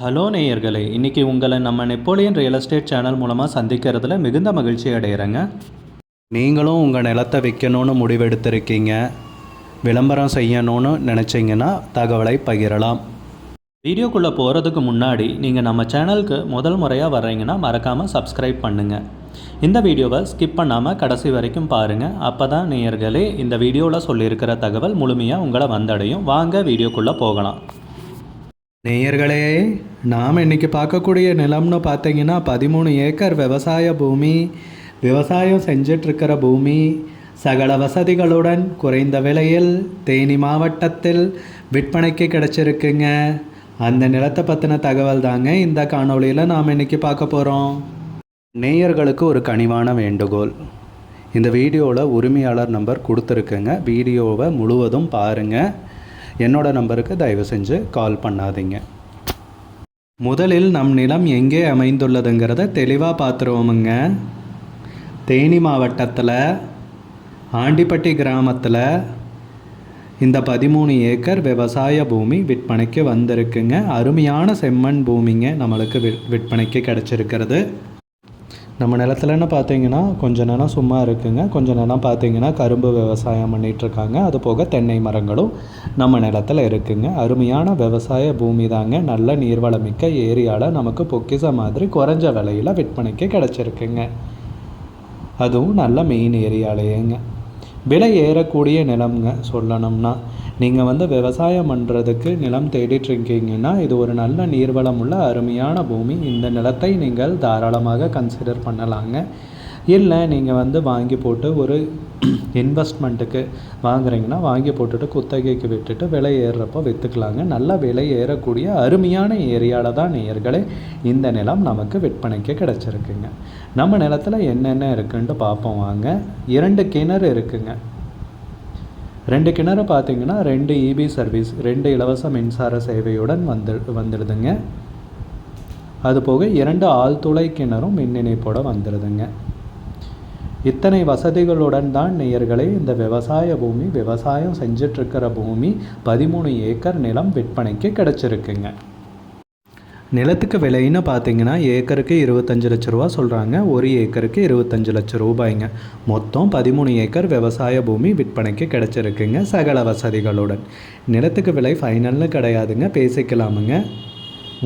Hello நேயர்களே, இன்றைக்கி உங்களை நம்ம நெப்போலியன் ரியல் எஸ்டேட் சேனல் மூலமாக சந்திக்கிறதுல மிகுந்த மகிழ்ச்சி அடைகிறேங்க. நீங்களும் உங்கள் நிலத்தை விற்கணும்னு முடிவெடுத்திருக்கீங்க, விளம்பரம் செய்யணும்னு நினச்சிங்கன்னா தகவலை பகிரலாம். வீடியோக்குள்ளே போகிறதுக்கு முன்னாடி நீங்கள் நம்ம சேனலுக்கு முதல் முறையாக வர்றீங்கன்னா மறக்காமல் சப்ஸ்கிரைப் பண்ணுங்கள். இந்த வீடியோவை ஸ்கிப் பண்ணாமல் கடைசி வரைக்கும் பாருங்கள். அப்போ தான் நேயர்களே இந்த வீடியோவில் சொல்லியிருக்கிற தகவல் முழுமையாக உங்களை வந்தடையும். வாங்க வீடியோக்குள்ளே போகலாம். நேயர்களே, நாம் இன்றைக்கி பார்க்கக்கூடிய நிலம்னு பார்த்தீங்கன்னா 13 ஏக்கர் விவசாய பூமி, விவசாயம் செஞ்சிட்ருக்கிற பூமி, சகல வசதிகளுடன் குறைந்த விலையில் தேனி மாவட்டத்தில் விற்பனைக்கு கிடச்சிருக்குங்க. அந்த நிலத்தை பற்றின தகவல் தாங்க இந்த காணொளியில் நாம் இன்றைக்கி பார்க்க போகிறோம். நேயர்களுக்கு ஒரு கனிவான வேண்டுகோள், இந்த வீடியோவில் உரிமையாளர் நம்பர் கொடுத்துருக்குங்க. வீடியோவை முழுவதும் பாருங்கள். என்னோடய நம்பருக்கு தயவு செஞ்சு கால் பண்ணாதீங்க. முதலில் நம் நிலம் எங்கே அமைந்துள்ளதுங்கிறத தெளிவாக பார்த்துருவோமுங்க. தேனி மாவட்டத்தில் ஆண்டிப்பட்டி கிராமத்தில் இந்த 13 ஏக்கர் விவசாய பூமி விற்பனைக்கு வந்திருக்குங்க. அருமையான செம்மண் பூமிங்க நம்மளுக்கு விற்பனைக்கு கிடச்சிருக்கிறது. நம்ம நிலத்துலன்னு பார்த்தீங்கன்னா கொஞ்சம் நிலம் சும்மா இருக்குங்க, கொஞ்சம் நிலம் பார்த்தீங்கன்னா கரும்பு விவசாயம் பண்ணிகிட்ருக்காங்க. அது போக தென்னை மரங்களும் நம்ம நிலத்தில் இருக்குங்க. அருமையான விவசாய பூமி தாங்க. நல்ல நீர்வளமிக்க ஏரியாவில் நமக்கு பொக்கிச மாதிரி குறைஞ்ச விலையில் விற்பனைக்கு கிடச்சிருக்குங்க. அதுவும் நல்ல மெயின் ஏரியாலேயேங்க. விலை ஏறக்கூடிய நிலம்ங்க. சொல்லணும்னா நீங்கள் விவசாயம் பண்ணுறதுக்கு நிலம் தேடிட்டுருக்கீங்கன்னா இது ஒரு நல்ல நீர்வளம் உள்ள அருமையான பூமி. இந்த நிலத்தை நீங்கள் தாராளமாக கன்சிடர் பண்ணலாங்க. இல்லை நீங்கள் வாங்கி போட்டு ஒரு இன்வெஸ்ட்மெண்ட்டுக்கு வாங்குறீங்கன்னா வாங்கி போட்டுட்டு குத்தகைக்கு விட்டுட்டு விலை ஏறுறப்போ விற்றுக்கலாங்க. நல்ல விலை ஏறக்கூடிய அருமையான ஏரியாவில் தான் நேயர்களே இந்த நிலம் நமக்கு விற்பனைக்கு கிடச்சிருக்குங்க. நம்ம நிலத்தில் என்னென்ன இருக்குன்ட்டு பார்ப்போம் வாங்க. 2 கிணறு இருக்குங்க. 2 கிணறு பார்த்தீங்கன்னா 2 EB சர்வீஸ், 2 இலவச மின்சார சேவையுடன் வந்துடுதுங்க. அதுபோக 2 ஆழ்துளை கிணறும் மின் இணைப்போடு வந்துடுதுங்க. இத்தனை வசதிகளுடன் தான் நேயர்களே இந்த விவசாய பூமி, விவசாயம் செஞ்சிட்ருக்கிற பூமி 13 ஏக்கர் நிலம் விற்பனைக்கு கிடச்சிருக்குங்க. நிலத்துக்கு விலைன்னு பார்த்தீங்கன்னா ஏக்கருக்கு 25 லட்ச ரூபா சொல்கிறாங்க. ஒரு ஏக்கருக்கு 25 லட்ச ரூபாய்ங்க. மொத்தம் 13 ஏக்கர் விவசாய பூமி விற்பனைக்கு கிடச்சிருக்குங்க சகல வசதிகளுடன். நிலத்துக்கு விலை ஃபைனல்னு கிடையாதுங்க, பேசிக்கலாமுங்க.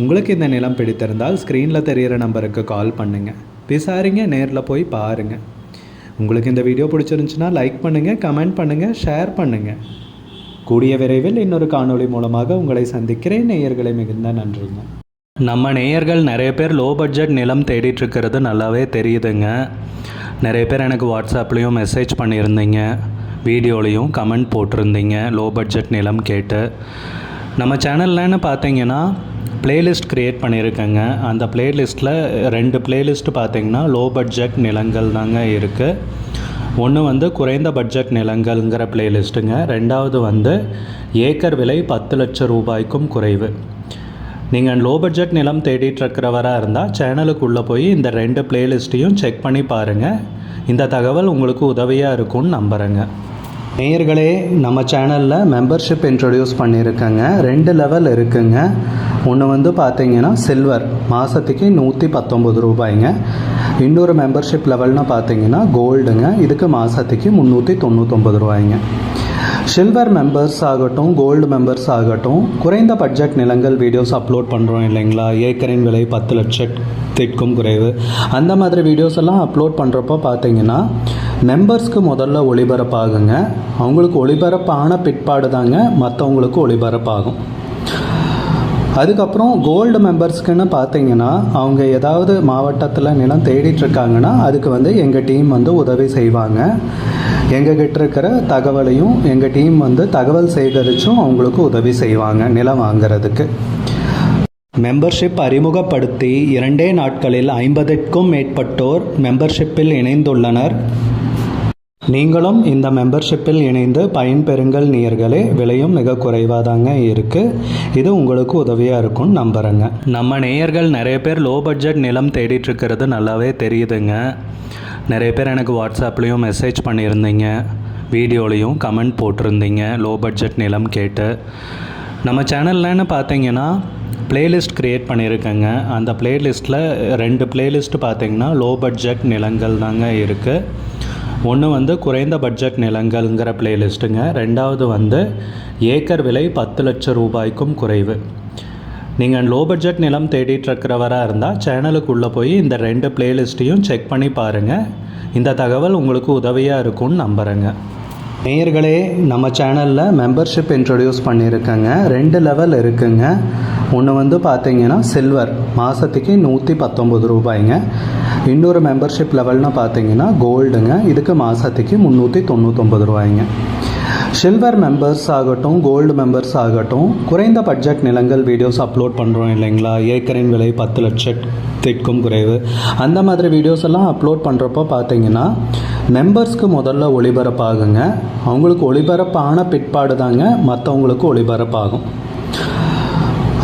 உங்களுக்கு இந்த நிலம் பிடித்திருந்தால் ஸ்க்ரீனில் தெரிகிற நம்பருக்கு கால் பண்ணுங்கள், விசாரிங்க, நேரில் போய் பாருங்கள். உங்களுக்கு இந்த வீடியோ பிடிச்சிருந்துச்சுன்னா லைக் பண்ணுங்கள், கமெண்ட் பண்ணுங்கள், ஷேர் பண்ணுங்கள். கூடிய விரைவில் இன்னொரு காணொளி மூலமாக உங்களை சந்திக்கிறேன். நேயர்களை மிகுந்த நன்றிங்க. நம்ம நேயர்கள் நிறைய பேர் லோ பட்ஜெட் நிலம் தேடிட்டுருக்கிறது நல்லாவே தெரியுதுங்க. நிறைய பேர் எனக்கு வாட்ஸ்அப்லேயும் மெசேஜ் பண்ணியிருந்தீங்க, வீடியோலையும் கமெண்ட் போட்டிருந்தீங்க லோ பட்ஜெட் நிலம் கேட்டு. நம்ம சேனல்லன்னு பார்த்தீங்கன்னா பிளேலிஸ்ட் க்ரியேட் பண்ணியிருக்கேங்க. அந்த பிளேலிஸ்ட்டில் 2 பிளேலிஸ்ட்டு பார்த்தீங்கன்னா லோ பட்ஜெட் நிலங்கள் தாங்க இருக்குது. ஒன்று குறைந்த பட்ஜெட் நிலங்கள்ங்கிற பிளேலிஸ்ட்டுங்க. 2வது ஏக்கர் விலை 10 லட்சம் ரூபாய்க்கும் குறைவு. நீங்கள் லோ பட்ஜெட் நிலம் தேடிட்டுருக்கிறவராக இருந்தால் சேனலுக்குள்ளே போய் இந்த 2 பிளேலிஸ்ட்டையும் செக் பண்ணி பாருங்கள். இந்த தகவல் உங்களுக்கு உதவியாக இருக்கும்னு நம்புகிறேங்க. நேயர்களே, நம்ம சேனலில் மெம்பர்ஷிப் இன்ட்ரடியூஸ் பண்ணியிருக்கேங்க. 2 லெவல் இருக்குங்க. ஒன்று பார்த்தீங்கன்னா சில்வர், மாதத்துக்கு 119 ரூபாய்ங்க. இன்னொரு மெம்பர்ஷிப் லெவல்னு பார்த்தீங்கன்னா கோல்டுங்க. இதுக்கு மாதத்துக்கு 399 ரூபாய்ங்க. சில்வர் மெம்பர்ஸ் ஆகட்டும், கோல்டு மெம்பர்ஸ் ஆகட்டும், குறைந்த பட்ஜெட் நிலங்கள் வீடியோஸ் அப்லோட் பண்ணுறோம் இல்லைங்களா, ஏக்கரின் விலை 10 லட்சத்திற்கும் குறைவு, அந்த மாதிரி வீடியோஸ் எல்லாம் அப்லோட் பண்ணுறப்போ பார்த்தீங்கன்னா மெம்பர்ஸ்க்கு முதல்ல ஒளிபரப்பாகுங்க. அவங்களுக்கு ஒளிபரப்பான பிற்பாடு தாங்க மற்றவங்களுக்கு ஒளிபரப்பாகும். அதுக்கப்புறம் கோல்டு மெம்பர்ஸ்க்குன்னு பார்த்தீங்கன்னா அவங்க ஏதாவது மாவட்டத்தில் நிலம் தேடிட்டுருக்காங்கன்னா அதுக்கு எங்கள் டீம் உதவி செய்வாங்க. எங்ககிட்ட இருக்கிற தகவலையும் எங்கள் டீம் தகவல் சேகரித்தும் அவங்களுக்கு உதவி செய்வாங்க நிலம் வாங்கிறதுக்கு. மெம்பர்ஷிப் அறிமுகப்படுத்தி 2 நாட்களில் 50க்கும் மேற்பட்டோர் மெம்பர்ஷிப்பில் இணைந்துள்ளனர். நீங்களும் இந்த மெம்பர்ஷிப்பில் இணைந்து பயன்பெறுங்கள் நேயர்களே. விலையும் மிக குறைவாக தாங்க இருக்குது. இது உங்களுக்கு உதவியாக இருக்கும்னு நம்புகிறேங்க. நம்ம நேயர்கள் நிறைய பேர் லோ பட்ஜெட் நிலம் தேடிட்டுருக்கிறது நல்லாவே தெரியுதுங்க. நிறைய பேர் எனக்கு வாட்ஸ்அப்லேயும் மெசேஜ் பண்ணியிருந்தீங்க, வீடியோலையும் கமெண்ட் போட்டிருந்தீங்க லோ பட்ஜெட் நிலம் கேட்டு. நம்ம சேனல்லன்னு பார்த்தீங்கன்னா பிளேலிஸ்ட் க்ரியேட் பண்ணியிருக்கேங்க. அந்த பிளேலிஸ்ட்டில் 2 பிளேலிஸ்ட்டு பார்த்திங்கன்னா லோ பட்ஜெட் நிலங்கள் தாங்க இருக்குது. ஒன்று வந்து குறைந்த பட்ஜெட் நிலங்கள்ங்கிற பிளேலிஸ்ட்டுங்க. ரெண்டாவது வந்து ஏக்கர் விலை 10 லட்சம் ரூபாய்க்கும் குறைவு. நீங்கள் லோ பட்ஜெட் நிலம் தேடிட்டுருக்கிறவராக இருந்தால் சேனலுக்குள்ளே போய் இந்த 2 பிளேலிஸ்ட்டையும் செக் பண்ணி பாருங்கள். இந்த தகவல் உங்களுக்கு உதவியாக இருக்கும்னு நம்புகிறேங்க. நேயர்களே, நம்ம சேனலில் மெம்பர்ஷிப் இன்ட்ரடியூஸ் பண்ணியிருக்கேங்க. 2 லெவல் இருக்குங்க. ஒன்று வந்து பார்த்தீங்கன்னா சில்வர், மாதத்துக்கு 119 ரூபாய்ங்க. இன்னொரு மெம்பர்ஷிப் லெவல்னு பார்த்தீங்கன்னா கோல்டுங்க, இதுக்கு மாதத்துக்கு 399 ரூபாய்ங்க. சில்வர் மெம்பர்ஸ் ஆகட்டும், கோல்டு மெம்பர்ஸ் ஆகட்டும், குறைந்த பட்ஜெட் நிலங்கள் வீடியோஸ் அப்லோட் பண்ணுறோம் இல்லைங்களா, ஏக்கரின் விலை 10 லட்சத்திற்கும் குறைவு, அந்த மாதிரி வீடியோஸ் எல்லாம் அப்லோட் பண்ணுறப்போ பார்த்தீங்கன்னா மெம்பர்ஸ்க்கு முதல்ல ஒளிபரப்பாகுங்க. அவங்களுக்கு ஒளிபரப்பான பிற்பாடு தாங்க மற்றவங்களுக்கு ஒளிபரப்பாகும்.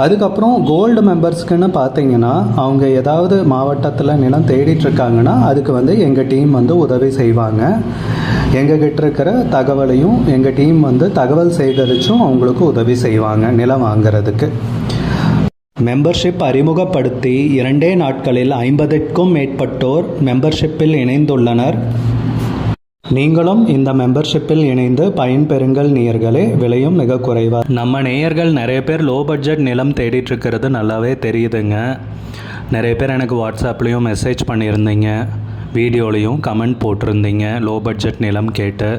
அதுக்கப்புறம் கோல்டு மெம்பர்ஸ்க்குன்னு பார்த்தீங்கன்னா அவங்க ஏதாவது மாவட்டத்தில் நிலம் தேடிட்டுருக்காங்கன்னா அதுக்கு வந்து எங்கள் டீம் வந்து உதவி செய்வாங்க. எங்ககிட்ட இருக்கிற தகவலையும் எங்கள் டீம் வந்து தகவல் சேகரித்தும் அவங்களுக்கு உதவி செய்வாங்க நிலம் வாங்கிறதுக்கு. மெம்பர்ஷிப் அறிமுகப்படுத்தி 2 நாட்களில் 50க்கும் மேற்பட்டோர் மெம்பர்ஷிப்பில் இணைந்துள்ளனர். நீங்களும் இந்த மெம்பர்ஷிப்பில் இணைந்து பயன்பெறுங்கள் நேயர்களே. விலையும் மிக குறைவாக. நம்ம நேயர்கள் நிறைய பேர் லோ பட்ஜெட் நிலம் தேடிட்டுருக்கிறது நல்லாவே தெரியுதுங்க. நிறைய பேர் எனக்கு வாட்ஸ்அப்லேயும் மெசேஜ் பண்ணியிருந்தீங்க, வீடியோலையும் கமெண்ட் போட்டிருந்தீங்க லோ பட்ஜெட் நிலம் கேட்டு.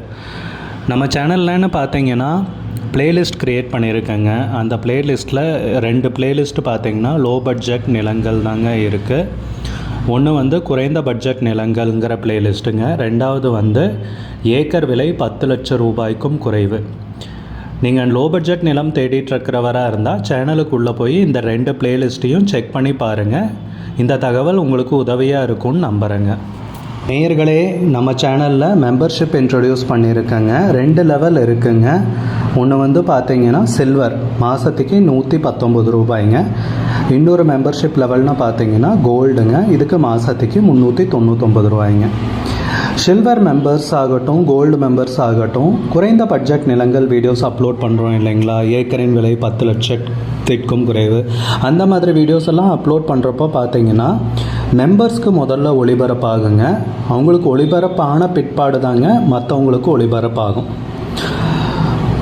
நம்ம சேனல்லன்னு பார்த்தீங்கன்னா பிளேலிஸ்ட் க்ரியேட் பண்ணியிருக்கேங்க. அந்த பிளேலிஸ்ட்டில் 2 பிளேலிஸ்ட்டு பார்த்தீங்கன்னா லோ பட்ஜெட் நிலங்கள் தாங்க இருக்குது. ஒன்று வந்து குறைந்த பட்ஜெட் நிலங்கள்ங்கிற பிளேலிஸ்ட்டுங்க. ரெண்டாவது வந்து ஏக்கர் விலை 10 லட்சம் ரூபாய்க்கும் குறைவு. நீங்கள் லோ பட்ஜெட் நிலம் தேடிட்டுருக்கிறவராக இருந்தால் சேனலுக்குள்ளே போய் இந்த 2 பிளேலிஸ்ட்டையும் செக் பண்ணி பாருங்கள். இந்த தகவல் உங்களுக்கு உதவியாக இருக்கும்னு நம்புகிறேங்க. நேயர்களே, நம்ம சேனலில் மெம்பர்ஷிப் இன்ட்ரடியூஸ் பண்ணியிருக்கேங்க. 2 லெவல் இருக்குங்க. ஒன்று வந்து பார்த்தீங்கன்னா சில்வர், மாதத்துக்கு 119 ரூபாய்ங்க. இன்னொரு மெம்பர்ஷிப் லெவல்னு பார்த்தீங்கன்னா கோல்டுங்க, இதுக்கு மாதத்துக்கு 399 ரூபாய்ங்க. சில்வர் மெம்பர்ஸ் ஆகட்டும், கோல்டு மெம்பர்ஸ் ஆகட்டும், குறைந்த பட்ஜெட் நிலங்கள் வீடியோஸ் அப்லோட் பண்ணுறோம் இல்லைங்களா, ஏக்கரின் விலை 10 லட்சத்திற்கும் குறைவு, அந்த மாதிரி வீடியோஸ் எல்லாம் அப்லோட் பண்ணுறப்போ பார்த்தீங்கன்னா மெம்பர்ஸ்க்கு முதல்ல ஒளிபரப்பாகுங்க. அவங்களுக்கு ஒளிபரப்பான பிற்பாடு தாங்க மற்றவங்களுக்கு ஒளிபரப்பாகும்.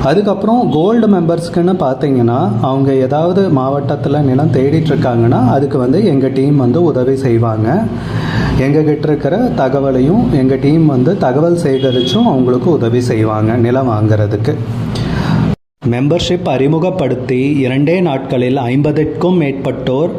அதுக்கப்புறம் கோல்டு மெம்பர்ஸ்க்குன்னு பார்த்தீங்கன்னா அவங்க ஏதாவது மாவட்டத்தில் நிலம் தேடிட்டுருக்காங்கன்னா அதுக்கு வந்து எங்கள் டீம் வந்து உதவி செய்வாங்க. எங்ககிட்ட இருக்கிற தகவலையும் எங்கள் டீம் வந்து தகவல் சேகரித்தும் அவங்களுக்கு உதவி செய்வாங்க நிலம் வாங்கிறதுக்கு. மெம்பர்ஷிப் அறிமுகப்படுத்தி 2 நாட்களில் 50க்கும் மேற்பட்டோர்